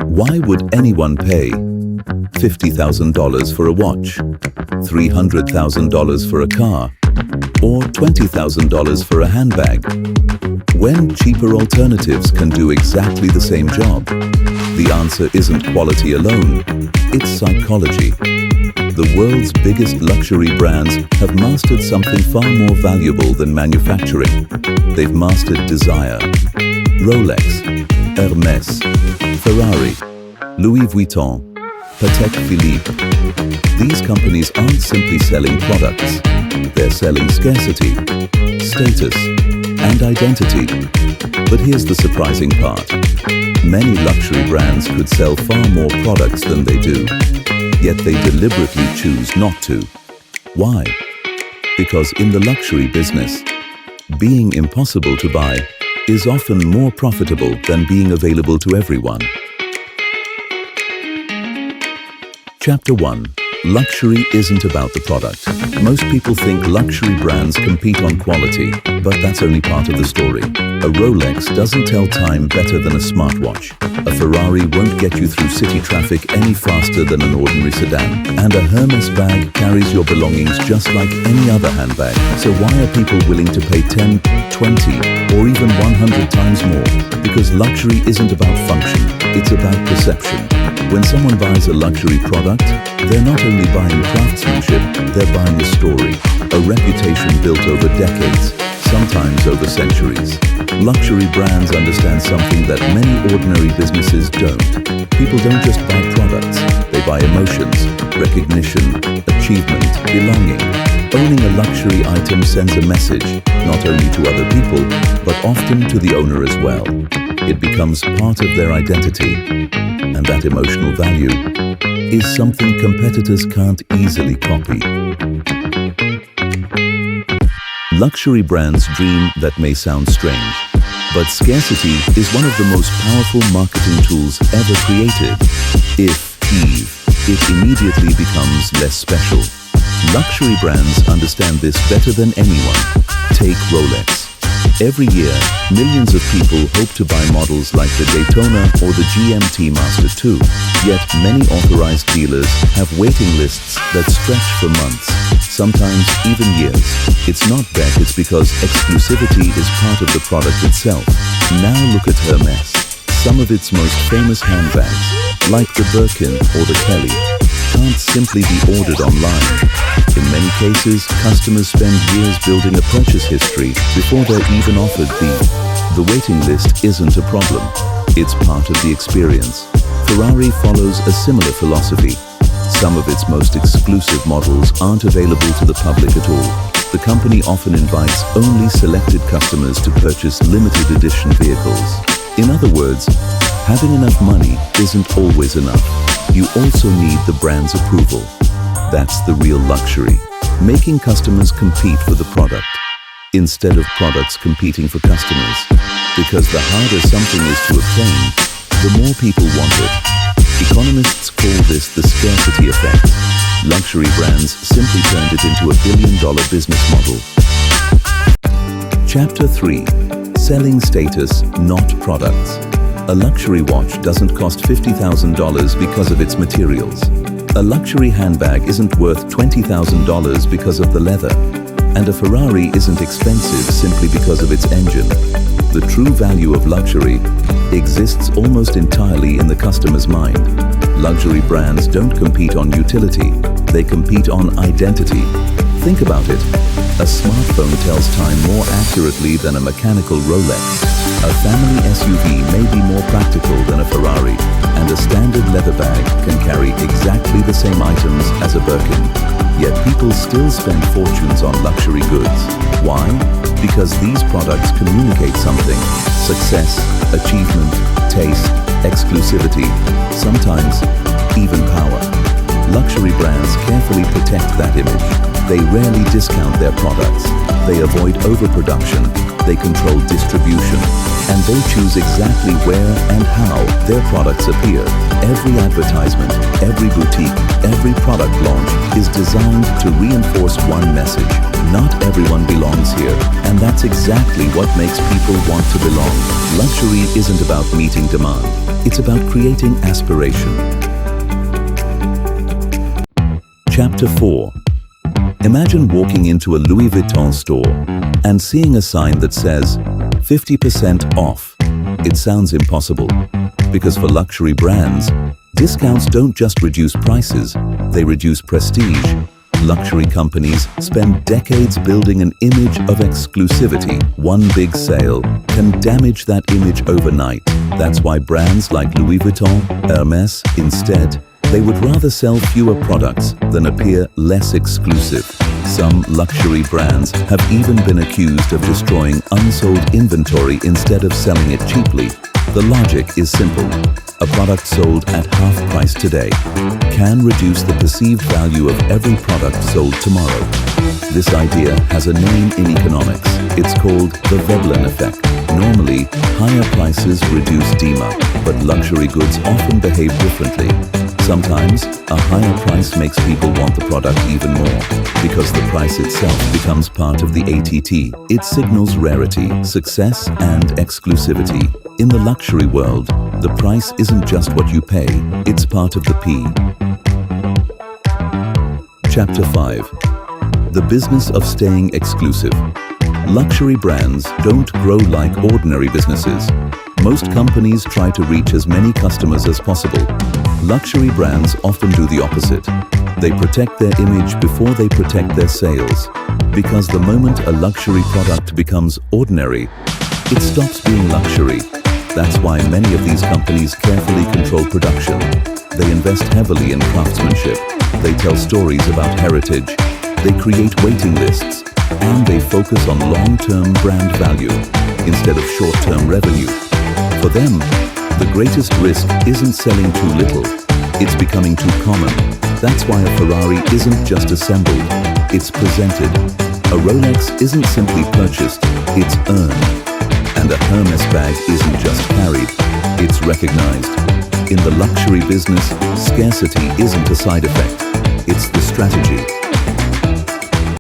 Why would anyone pay $50,000 for a watch, $300,000 for a car, or $20,000 for a handbag, when cheaper alternatives can do exactly the same job? The answer isn't quality alone, it's psychology. The world's biggest luxury brands have mastered something far more valuable than manufacturing. They've mastered desire. Rolex, Hermès, Ferrari, Louis Vuitton, Patek Philippe. These companies aren't simply selling products. They're selling scarcity, status, and identity. But here's the surprising part. Many luxury brands could sell far more products than they do, yet they deliberately choose not to. Why? Because in the luxury business, being impossible to buy is often more profitable than being available to everyone. Chapter 1. Luxury isn't about the product. Most people think luxury brands compete on quality, but that's only part of the story. A Rolex doesn't tell time better than a smartwatch. A Ferrari won't get you through city traffic any faster than an ordinary sedan. And a Hermès bag carries your belongings just like any other handbag. So why are people willing to pay 10, 20, or even 100 times more? Because luxury isn't about function, it's about perception. When someone buys a luxury product, they're not only buying craftsmanship, they're buying a story, a reputation built over decades, sometimes over centuries. Luxury brands understand something that many ordinary businesses don't. People don't just buy products, they buy emotions, recognition, achievement, belonging. Owning a luxury item sends a message, not only to other people, but often to the owner as well. It becomes part of their identity, and that emotional value is something competitors can't easily copy. Luxury brands dream that may sound strange, but scarcity is one of the most powerful marketing tools ever created. If it immediately becomes less special. Luxury brands understand this better than anyone. Take Rolex. Every year, millions of people hope to buy models like the Daytona or the GMT Master 2. Yet many authorized dealers have waiting lists that stretch for months, sometimes even years. It's not that, it's because exclusivity is part of the product itself. Now look at Hermès. Some of its most famous handbags, like the Birkin or the Kelly, can't simply be ordered online. In many cases, customers spend years building a purchase history before they're even offered the waiting list isn't a problem. It's part of the experience. Ferrari follows a similar philosophy. Some of its most exclusive models aren't available to the public at all. The company often invites only selected customers to purchase limited edition vehicles. In other words, having enough money isn't always enough. You also need the brand's approval. That's the real luxury, making customers compete for the product, instead of products competing for customers. Because the harder something is to obtain, the more people want it. Economists call this the scarcity effect. Luxury brands simply turned it into a billion-dollar business model. Chapter 3. Selling status, not products. A luxury watch doesn't cost $50,000 because of its materials. A luxury handbag isn't worth $20,000 because of the leather. And a Ferrari isn't expensive simply because of its engine. The true value of luxury exists almost entirely in the customer's mind. Luxury brands don't compete on utility, they compete on identity. Think about it. A smartphone tells time more accurately than a mechanical Rolex. A family SUV may be more practical than a Ferrari, and a standard leather bag can carry exactly the same items as a Birkin. Yet people still spend fortunes on luxury goods. Why? Because these products communicate something: success, achievement, taste, exclusivity, sometimes even power. Luxury brands carefully protect that image. They rarely discount their products. They avoid overproduction. They control distribution. And they choose exactly where and how their products appear. Every advertisement, every boutique, every product launch is designed to reinforce one message: not everyone belongs here. And that's exactly what makes people want to belong. Luxury isn't about meeting demand. It's about creating aspiration. Chapter 4. Imagine walking into a Louis Vuitton store and seeing a sign that says 50% off. It sounds impossible, because for luxury brands, discounts don't just reduce prices, they reduce prestige. Luxury companies spend decades building an image of exclusivity. One big sale can damage that image overnight. That's why brands like Louis Vuitton, Hermès, instead, they would rather sell fewer products than appear less exclusive. Some luxury brands have even been accused of destroying unsold inventory instead of selling it cheaply. The logic is simple. A product sold at half price today can reduce the perceived value of every product sold tomorrow. This idea has a name in economics. It's called the Veblen Effect. Normally, higher prices reduce demand, but luxury goods often behave differently. Sometimes, a higher price makes people want the product even more, because the price itself becomes part of the ATT. It signals rarity, success, and exclusivity. In the luxury world, the price isn't just what you pay, it's part of the P. Chapter 5. The business of staying exclusive. Luxury brands don't grow like ordinary businesses. Most companies try to reach as many customers as possible. Luxury brands often do the opposite. They protect their image before they protect their sales. Because the moment a luxury product becomes ordinary, it stops being luxury. That's why many of these companies carefully control production. They invest heavily in craftsmanship. They tell stories about heritage. They create waiting lists. And they focus on long-term brand value instead of short-term revenue. For them, the greatest risk isn't selling too little, it's becoming too common. That's why a Ferrari isn't just assembled, it's presented. A Rolex isn't simply purchased, it's earned. And a Hermès bag isn't just carried, it's recognized. In the luxury business, scarcity isn't a side effect, it's the strategy.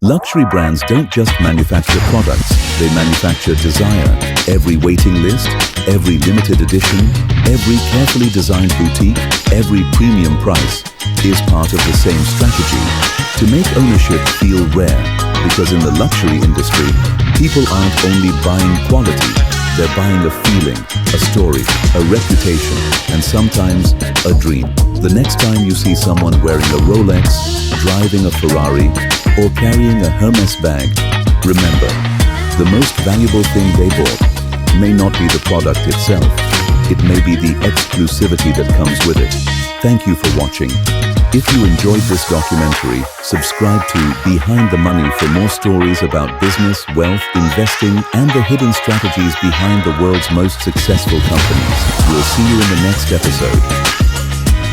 Luxury brands don't just manufacture products, they manufacture desire. Every waiting list, every limited edition, every carefully designed boutique, every premium price is part of the same strategy to make ownership feel rare. Because in the luxury industry, people aren't only buying quality, they're buying a feeling, a story, a reputation, and sometimes a dream. The next time you see someone wearing a Rolex, driving a Ferrari, or carrying a Hermès bag, remember, the most valuable thing they bought may not be the product itself. It may be the exclusivity that comes with it. Thank you for watching. If you enjoyed this documentary, subscribe to Behind the Money for more stories about business, wealth, investing, and the hidden strategies behind the world's most successful companies. We'll see you in the next episode.